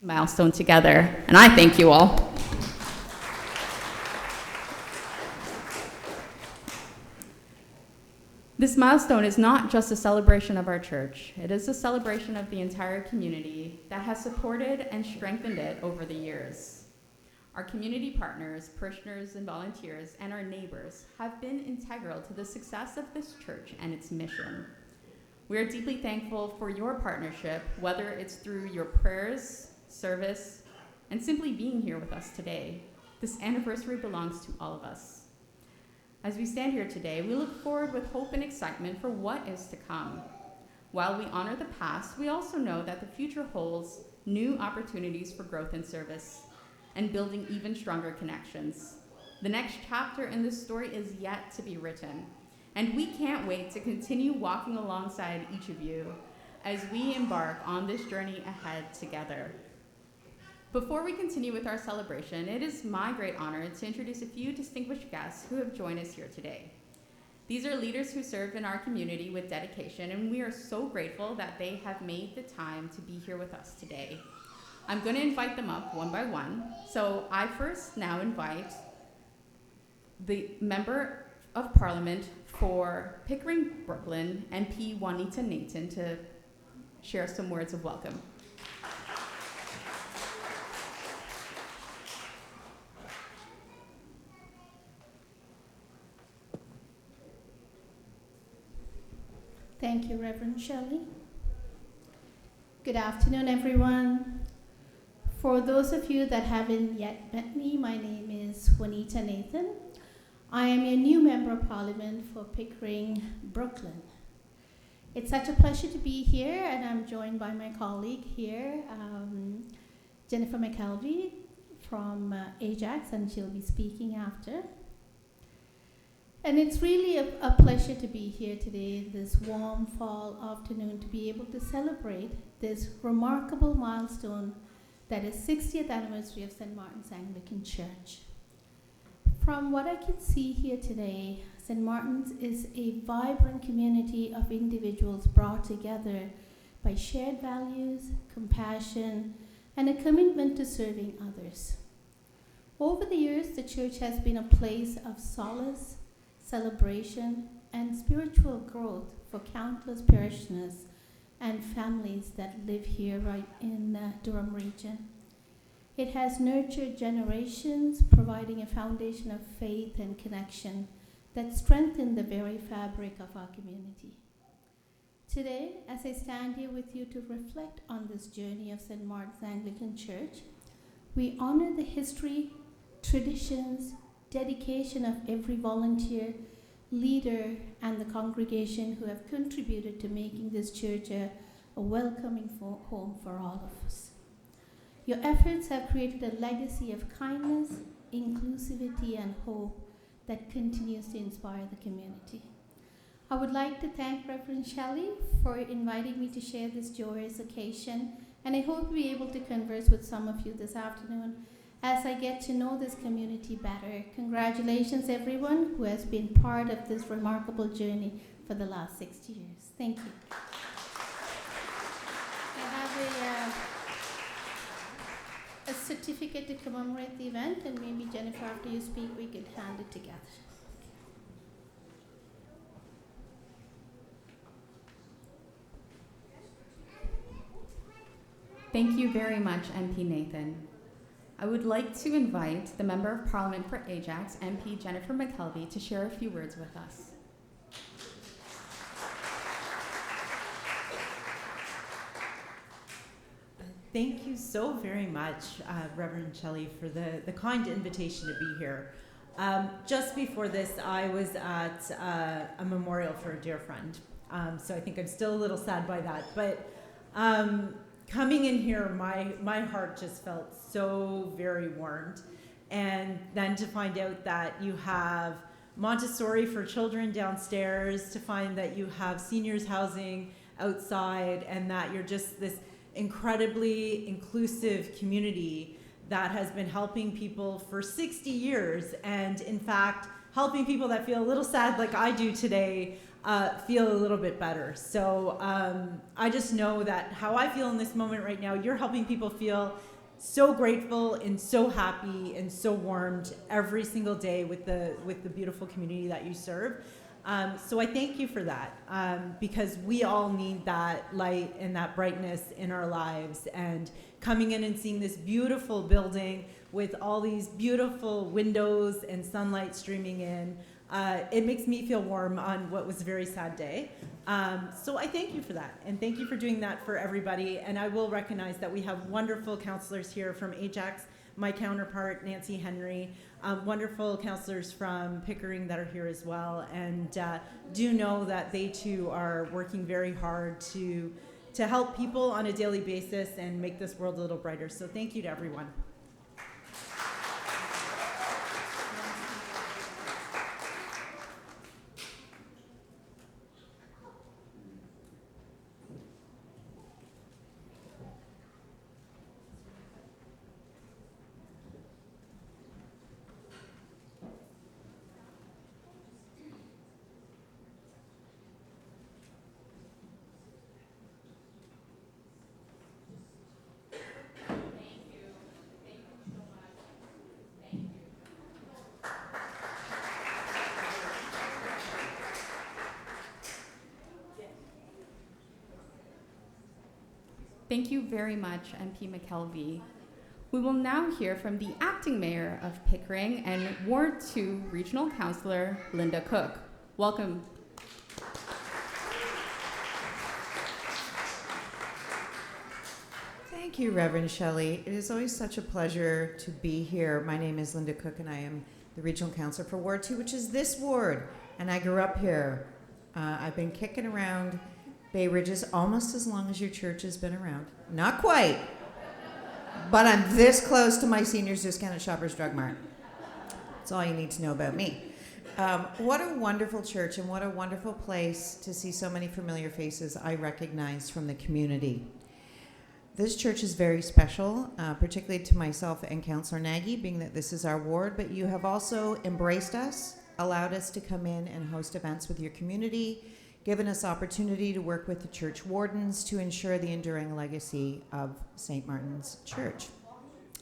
milestone together, and I thank you all. This milestone is not just a celebration of our church. It is a celebration of the entire community that has supported and strengthened it over the years. Our community partners, parishioners, and volunteers, and our neighbors have been integral to the success of this church and its mission. We are deeply thankful for your partnership, whether it's through your prayers, service, and simply being here with us today. This anniversary belongs to all of us. As we stand here today, we look forward with hope and excitement for what is to come. While we honor the past, we also know that the future holds new opportunities for growth and service and building even stronger connections. The next chapter in this story is yet to be written, and we can't wait to continue walking alongside each of you as we embark on this journey ahead together. Before we continue with our celebration, it is my great honor to introduce a few distinguished guests who have joined us here today. These are leaders who serve in our community with dedication, and we are so grateful that they have made the time to be here with us today. I'm going to invite them up one by one. So I first now invite the Member of Parliament for Pickering, Brooklyn, MP Juanita Nathan, to share some words of welcome. Thank you, Reverend Shelley. Good afternoon, everyone. For those of you that haven't yet met me, my name is Juanita Nathan. I am your new Member of Parliament for Pickering, Brooklyn. It's such a pleasure to be here, and I'm joined by my colleague here, Jennifer McKelvey from Ajax, and she'll be speaking after. And it's really a pleasure to be here today, this warm fall afternoon, to be able to celebrate this remarkable milestone that is 60th anniversary of St. Martin's Anglican Church. From what I can see here today, St. Martin's is a vibrant community of individuals brought together by shared values, compassion, and a commitment to serving others. Over the years, the church has been a place of solace, celebration, and spiritual growth for countless parishioners and families that live here right in the Durham region. It has nurtured generations, providing a foundation of faith and connection that strengthen the very fabric of our community. Today, as I stand here with you to reflect on this journey of St. Martin's Anglican Church, we honor the history, traditions, dedication of every volunteer, leader, and the congregation who have contributed to making this church a welcoming home for all of us. Your efforts have created a legacy of kindness, inclusivity, and hope that continues to inspire the community. I would like to thank Reverend Shelley for inviting me to share this joyous occasion, and I hope to be able to converse with some of you this afternoon as I get to know this community better. Congratulations, everyone who has been part of this remarkable journey for the last 60 years. Thank you. I have a certificate to commemorate the event, and maybe Jennifer, after you speak, we could hand it together. Thank you very much, MP Nathan. I would like to invite the Member of Parliament for Ajax, MP Jennifer McKelvey, to share a few words with us. Thank you so very much, Reverend Shelley, for the kind invitation to be here. Just before this, I was at a memorial for a dear friend, so I think I'm still a little sad by that. But coming in here, my heart just felt so very warmed. And then to find out that you have Montessori for children downstairs, to find that you have seniors housing outside, and that you're just this incredibly inclusive community that has been helping people for 60 years, and in fact, helping people that feel a little sad like I do today feel a little bit better. So I just know that how I feel in this moment right now, you're helping people feel so grateful and so happy and so warmed every single day with the beautiful community that you serve. So I thank you for that, because we all need that light and that brightness in our lives. And coming in and seeing this beautiful building with all these beautiful windows and sunlight streaming in, it makes me feel warm on what was a very sad day. So I thank you for that, and thank you for doing that for everybody. And I will recognize that we have wonderful counselors here from Ajax, my counterpart, Nancy Henry, wonderful counselors from Pickering that are here as well, and do know that they too are working very hard to help people on a daily basis and make this world a little brighter. So thank you to everyone. Thank you very much, MP McKelvey. We will now hear from the acting mayor of Pickering and Ward 2 Regional Councillor Linda Cook. Welcome. Thank you, Reverend Shelley. It is always such a pleasure to be here. My name is Linda Cook, and I am the Regional Councillor for Ward 2, which is this ward, and I grew up here. I've been kicking around Bay Ridges almost as long as your church has been around. Not quite, but I'm this close to my seniors discount at Shoppers Drug Mart. That's all you need to know about me. What a wonderful church, and what a wonderful place to see so many familiar faces I recognize from the community. This church is very special, particularly to myself and Councillor Nagy, being that this is our ward, but you have also embraced us, allowed us to come in and host events with your community, given us opportunity to work with the church wardens to ensure the enduring legacy of St. Martin's Church.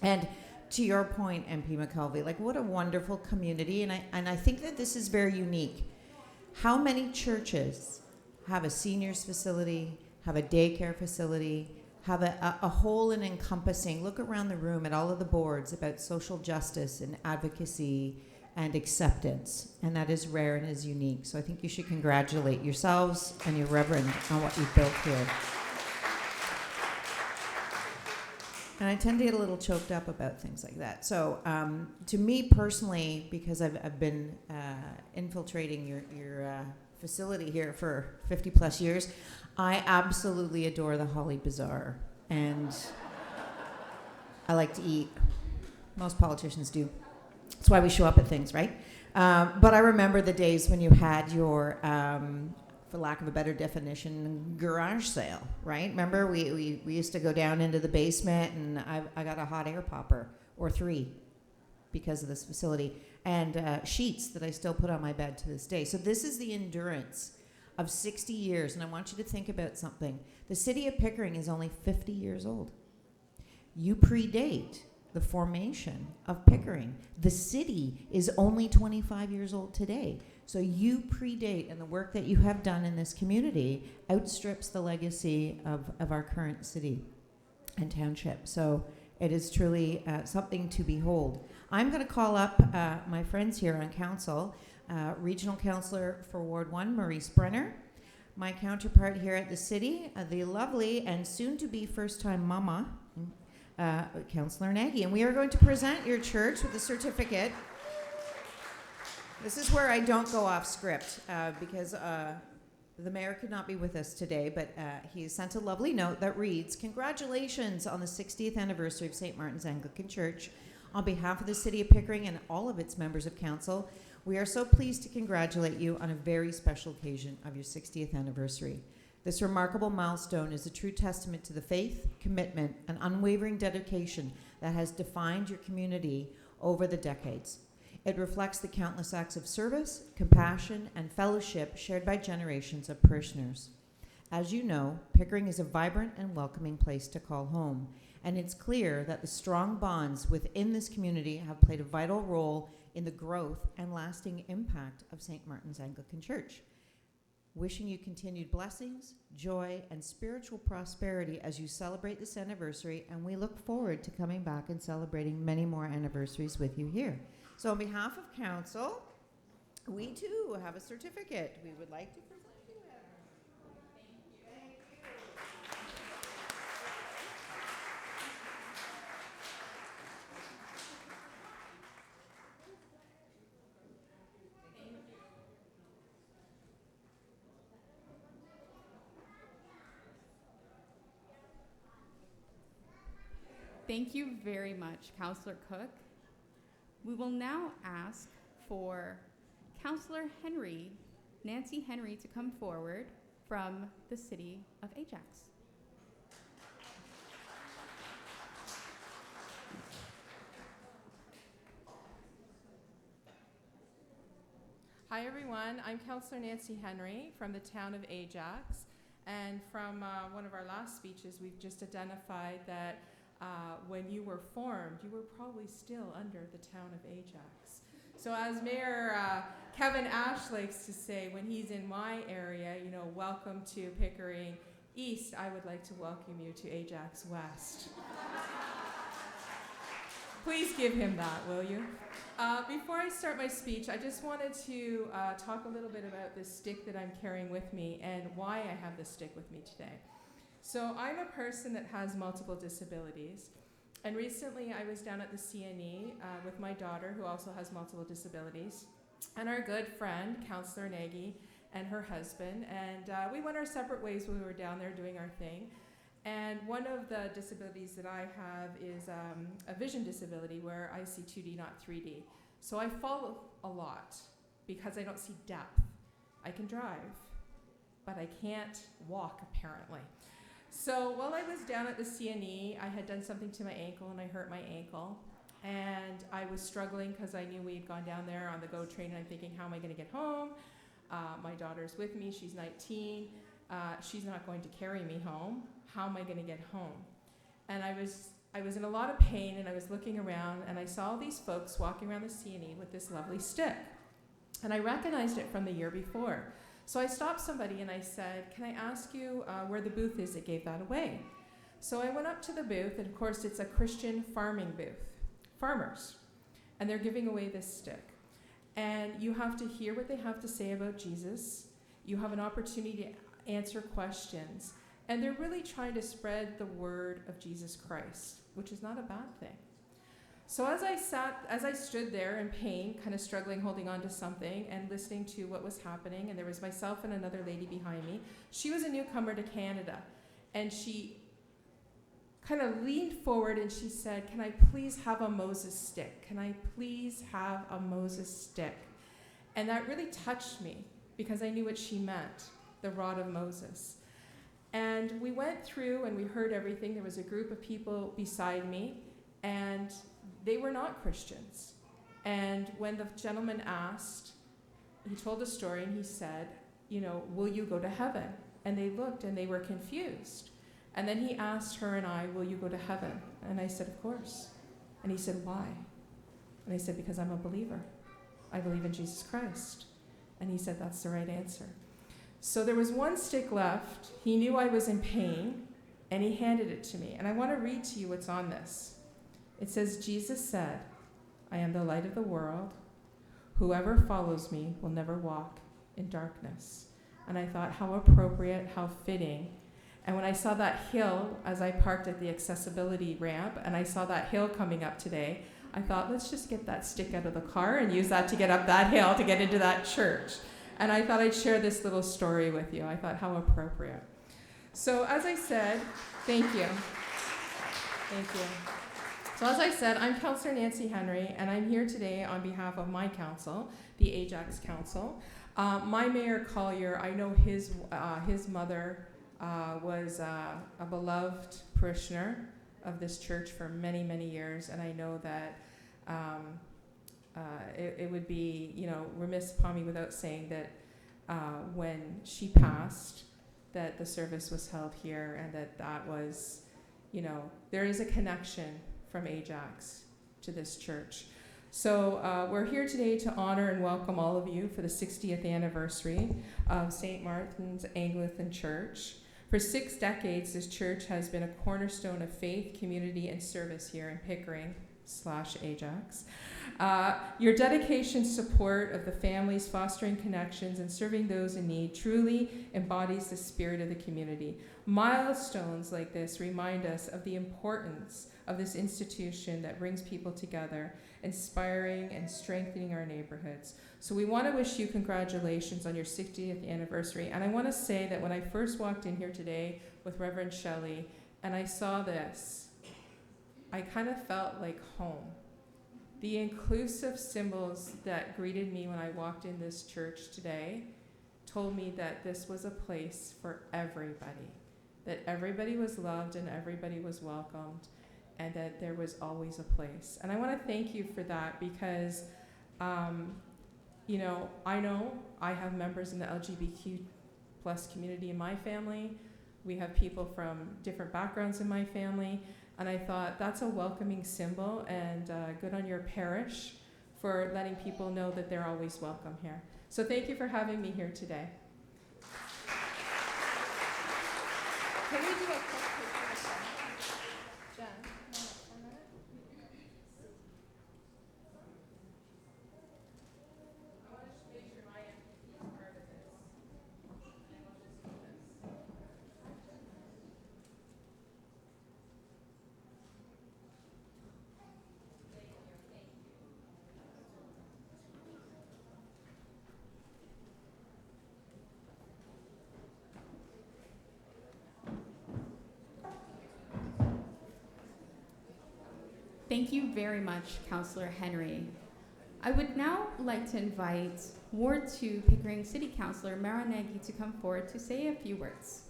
And to your point, MP McKelvey, like what a wonderful community, and I think that this is very unique. How many churches have a seniors facility, have a daycare facility, have a whole and encompassing, look around the room at all of the boards about social justice and advocacy and acceptance, and that is rare and is unique. So I think you should congratulate yourselves and your reverend on what you've built here. And I tend to get a little choked up about things like that. So to me personally, because I've been infiltrating your facility here for 50 plus years, I absolutely adore the Holly Bazaar, and I like to eat. Most politicians do. That's why we show up at things, right? But I remember the days when you had your, for lack of a better definition, garage sale, right? Remember, we used to go down into the basement, and I got a hot air popper, or 3, because of this facility, and sheets that I still put on my bed to this day. So this is the endurance of 60 years, and I want you to think about something. The city of Pickering is only 50 years old. You predate the formation of Pickering. The city is only 25 years old today. So you predate, and the work that you have done in this community outstrips the legacy of our current city and township. So it is truly something to behold. I'm going to call up my friends here on council, Regional Councillor for Ward 1, Maurice Brenner, my counterpart here at the city, the lovely and soon-to-be first-time mama, Councillor Nagy, and we are going to present your church with a certificate. This is where I don't go off script because the mayor could not be with us today, but he sent a lovely note that reads, "Congratulations on the 60th anniversary of St. Martin's Anglican Church. On behalf of the City of Pickering and all of its members of council, we are so pleased to congratulate you on a very special occasion of your 60th anniversary. This remarkable milestone is a true testament to the faith, commitment, and unwavering dedication that has defined your community over the decades. It reflects the countless acts of service, compassion, and fellowship shared by generations of parishioners. As you know, Pickering is a vibrant and welcoming place to call home, And it's clear that the strong bonds within this community have played a vital role in the growth and lasting impact of St. Martin's Anglican Church. Wishing you continued blessings, joy, and spiritual prosperity as you celebrate this anniversary, and we look forward to coming back and celebrating many more anniversaries with you here. So on behalf of Council, we too have a certificate we would like to present to you. Thank you very much, Councillor Cook. We will now ask for Councillor Henry, Nancy Henry, to come forward from the City of Ajax. Hi everyone, I'm Councillor Nancy Henry from the town of Ajax, and from one of our last speeches we've just identified that when you were formed, you were probably still under the town of Ajax. So as Mayor Kevin Ash likes to say when he's in my area, you know, welcome to Pickering East, I would like to welcome you to Ajax West. Please give him that, will you? Before I start my speech, I just wanted to talk a little bit about this stick that I'm carrying with me and why I have this stick with me today. So I'm a person that has multiple disabilities, and recently I was down at the CNE with my daughter who also has multiple disabilities, and our good friend, Councillor Nagy, and her husband, and we went our separate ways when we were down there doing our thing. And one of the disabilities that I have is a vision disability where I see 2D, not 3D. So I fall a lot because I don't see depth. I can drive, but I can't walk apparently. So while I was down at the CNE, I had done something to my ankle and I hurt my ankle. And I was struggling because I knew we had gone down there on the GO train and I'm thinking, how am I gonna get home? My daughter's with me, she's 19. She's not going to carry me home. How am I gonna get home? And I was in a lot of pain and I was looking around and I saw all these folks walking around the CNE with this lovely stick. And I recognized it from the year before. So I stopped somebody and I said, can I ask you where the booth is that gave that away? So I went up to the booth, and of course it's a Christian farming booth, farmers, and they're giving away this stick. And you have to hear what they have to say about Jesus. You have an opportunity to answer questions. And they're really trying to spread the word of Jesus Christ, which is not a bad thing. So as I stood there in pain, kind of struggling, holding on to something and listening to what was happening, and there was myself and another lady behind me. She was a newcomer to Canada, and she kind of leaned forward and she said, can I please have a Moses stick? Can I please have a Moses stick? And that really touched me because I knew what she meant, the rod of Moses. And we went through and we heard everything. There was a group of people beside me, and they were not Christians. And when the gentleman asked, he told a story and he said, you know, will you go to heaven? And they looked and they were confused. And then he asked her and I, will you go to heaven? And I said, of course. And he said, why? And I said, because I'm a believer. I believe in Jesus Christ. And he said, that's the right answer. So there was one stick left. He knew I was in pain, and he handed it to me. And I want to read to you what's on this. It says, Jesus said, I am the light of the world. Whoever follows me will never walk in darkness. And I thought, how appropriate, how fitting. And when I saw that hill, as I parked at the accessibility ramp, and I saw that hill coming up today, I thought, let's just get that stick out of the car and use that to get up that hill to get into that church. And I thought I'd share this little story with you. I thought, how appropriate. So as I said, thank you. Thank you. So as I said, I'm Councillor Nancy Henry, and I'm here today on behalf of my council, the Ajax Council. My Mayor Collier, I know his mother was a beloved parishioner of this church for many, many years, and I know that it would be, you know, remiss upon me without saying that when she passed, that the service was held here, and that was, there is a connection from Ajax to this church. So we're here today to honor and welcome all of you for the 60th anniversary of St. Martin's Anglican Church. For 6 decades, this church has been a cornerstone of faith, community, and service here in Pickering/Ajax. Your dedication, support of the families, fostering connections, and serving those in need truly embodies the spirit of the community. Milestones like this remind us of the importance of this institution that brings people together, inspiring and strengthening our neighborhoods. So we want to wish you congratulations on your 60th anniversary. And I want to say that when I first walked in here today with Reverend Shelley and I saw this, I kind of felt like home. The inclusive symbols that greeted me when I walked in this church today told me that this was a place for everybody, that everybody was loved and everybody was welcomed, and that there was always a place. And I want to thank you for that because, I know I have members in the LGBTQ plus community in my family. We have people from different backgrounds in my family. And I thought that's a welcoming symbol, and good on your parish for letting people know that they're always welcome here. So thank you for having me here today. Can we do a quick picture? Jen, I want to make sure my MPP is part of this. And we'll just do this. Thank you very much, Councillor Henry. I would now like to invite Ward 2 Pickering City Councillor Mara Nagy to come forward to say a few words.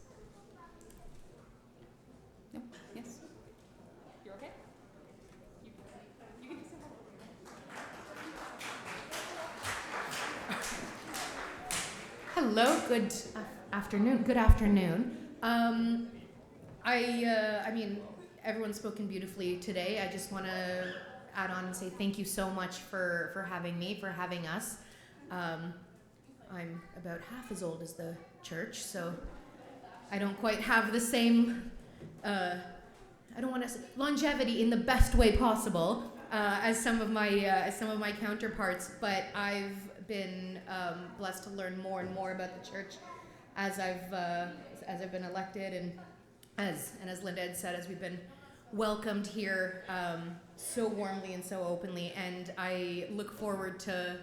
No? Yes? You're okay? You can do something. Hello, good afternoon. Good afternoon. I mean, everyone's spoken beautifully today. I just want to add on and say thank you so much for having me, for having us. I'm about half as old as the church, so I don't quite have the same, I don't want to say longevity in the best way possible as some of my counterparts, but I've been blessed to learn more and more about the church as I've been elected, and as Linda had said, as we've been welcomed here so warmly and so openly, and I look forward to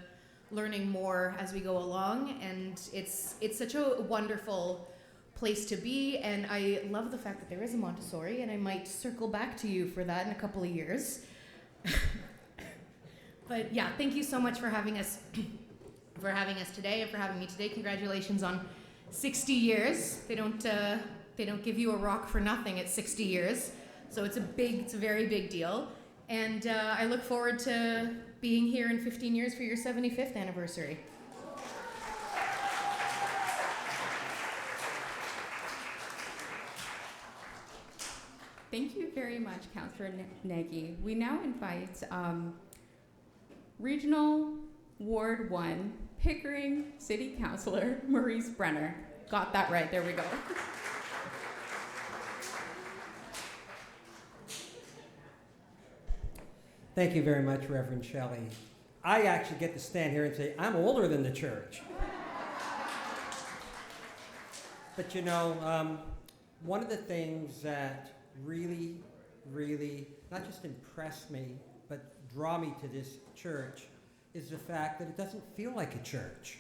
learning more as we go along. And it's such a wonderful place to be, and I love the fact that there is a Montessori, and I might circle back to you for that in a couple of years. But yeah, thank you so much for having us today, and for having me today. Congratulations on 60 years. They don't give you a rock for nothing at 60 years. So it's a very big deal. And I look forward to being here in 15 years for your 75th anniversary. Thank you very much, Councillor Nagy. We now invite Regional Ward 1 Pickering City Councillor Maurice Brenner. Got that right, there we go. Thank you very much, Reverend Shelley. I actually get to stand here and say, I'm older than the church. But one of the things that really, not just impress me, but draw me to this church is the fact that it doesn't feel like a church.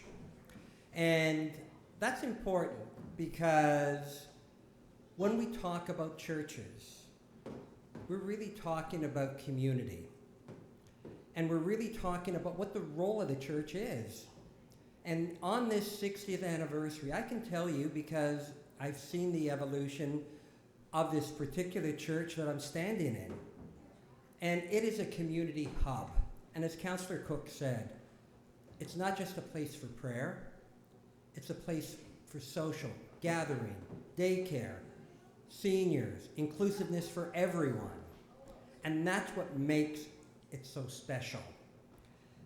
And that's important because when we talk about churches, we're really talking about community. And we're really talking about what the role of the church is. And on this 60th anniversary, I can tell you, because I've seen the evolution of this particular church that I'm standing in. And it is a community hub. And as Councillor Cook said, it's not just a place for prayer, it's a place for social, gathering, daycare, seniors, inclusiveness for everyone. And that's what makes it so special.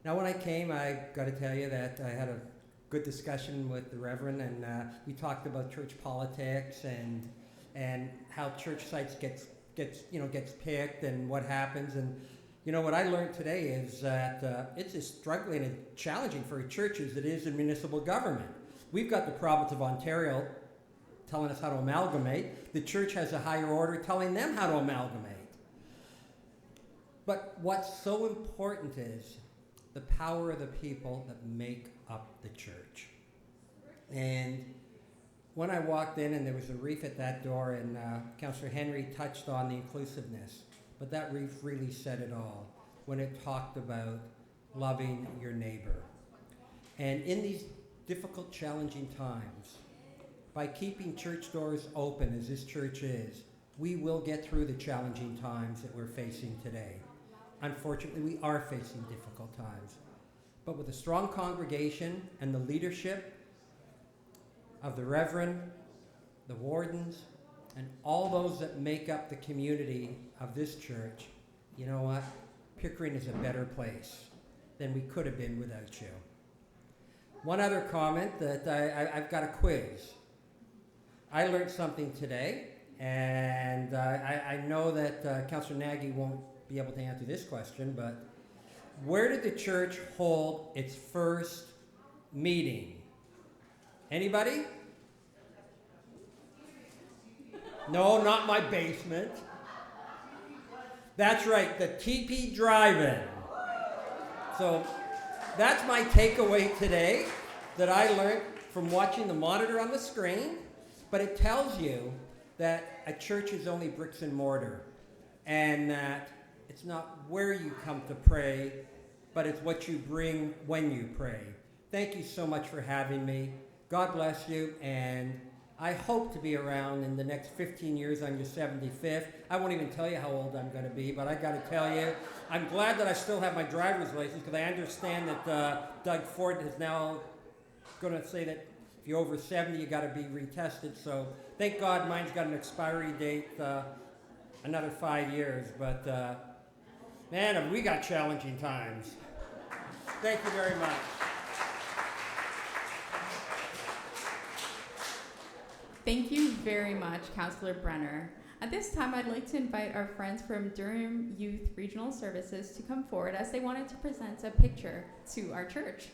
Now, when I came, I got to tell you that I had a good discussion with the Reverend, and we talked about church politics and how church sites gets picked and what happens. And you know what I learned today is that it's as struggling and challenging for a church as it is in municipal government. We've got the province of Ontario telling us how to amalgamate. The church has a higher order telling them how to amalgamate. But what's so important is the power of the people that make up the church. And when I walked in and there was a reef at that door, and Councillor Henry touched on the inclusiveness, but that reef really said it all when it talked about loving your neighbor. And in these difficult, challenging times, by keeping church doors open as this church is, we will get through the challenging times that we're facing today. Unfortunately, we are facing difficult times. But with a strong congregation and the leadership of the Reverend, the wardens, and all those that make up the community of this church, you know what? Pickering is a better place than we could have been without you. One other comment, that I've got a quiz. I learned something today, and I know that Councillor Nagy won't be able to answer this question, but where did the church hold its first meeting? Anybody? No, not my basement. That's right, the TP Drive-In. So that's my takeaway today that I learned from watching the monitor on the screen, but it tells you that a church is only bricks and mortar, and that it's not where you come to pray, but it's what you bring when you pray. Thank you so much for having me. God bless you, and I hope to be around in the next 15 years on your 75th. I won't even tell you how old I'm going to be, but I got to tell you, I'm glad that I still have my driver's license, because I understand that Doug Ford is now going to say that if you're over 70, you got to be retested. So thank God mine's got an expiry date, another 5 years. But man, have we got challenging times. Thank you very much. Thank you very much, Councillor Brenner. At this time, I'd like to invite our friends from Durham Youth Regional Services to come forward, as they wanted to present a picture to our church.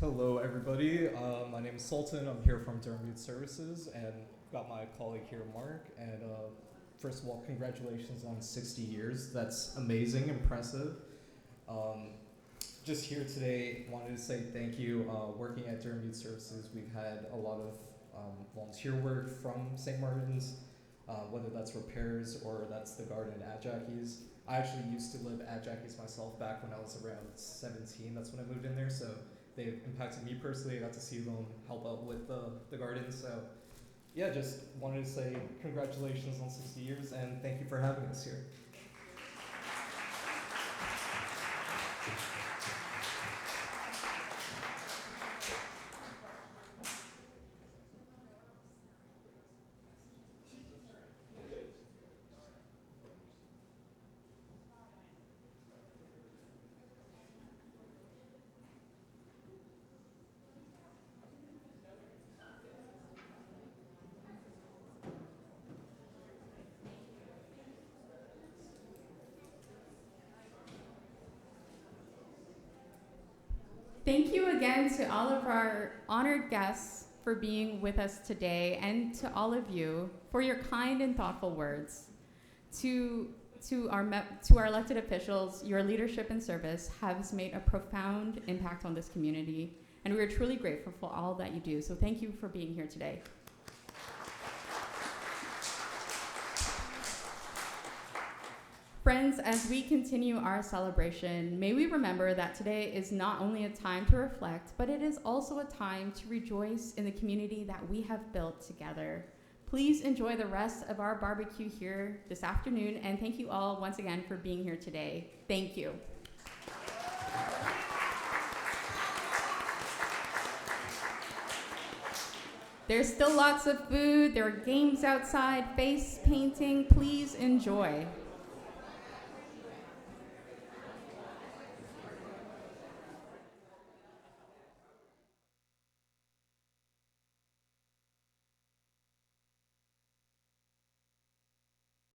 Hello, everybody. My name is Sultan. I'm here from Durham Youth Services, and got my colleague here, Mark. And first of all, congratulations on 60 years. That's amazing, impressive. Just here today, wanted to say thank you. Working at Durham Youth Services, we've had a lot of volunteer work from St. Martin's, whether that's repairs or that's the garden at Jackie's. I actually used to live at Jackie's myself back when I was around 17. That's when I moved in there, so they've impacted me personally. I got to see them help out with the garden. So yeah, just wanted to say congratulations on 60 years and thank you for having us here. Thank you again to all of our honored guests for being with us today, and to all of you for your kind and thoughtful words. To our elected officials, your leadership and service has made a profound impact on this community, and we are truly grateful for all that you do. So thank you for being here today. Friends, as we continue our celebration, may we remember that today is not only a time to reflect, but it is also a time to rejoice in the community that we have built together. Please enjoy the rest of our barbecue here this afternoon, and thank you all once again for being here today. Thank you. There's still lots of food. There are games outside, face painting. Please enjoy.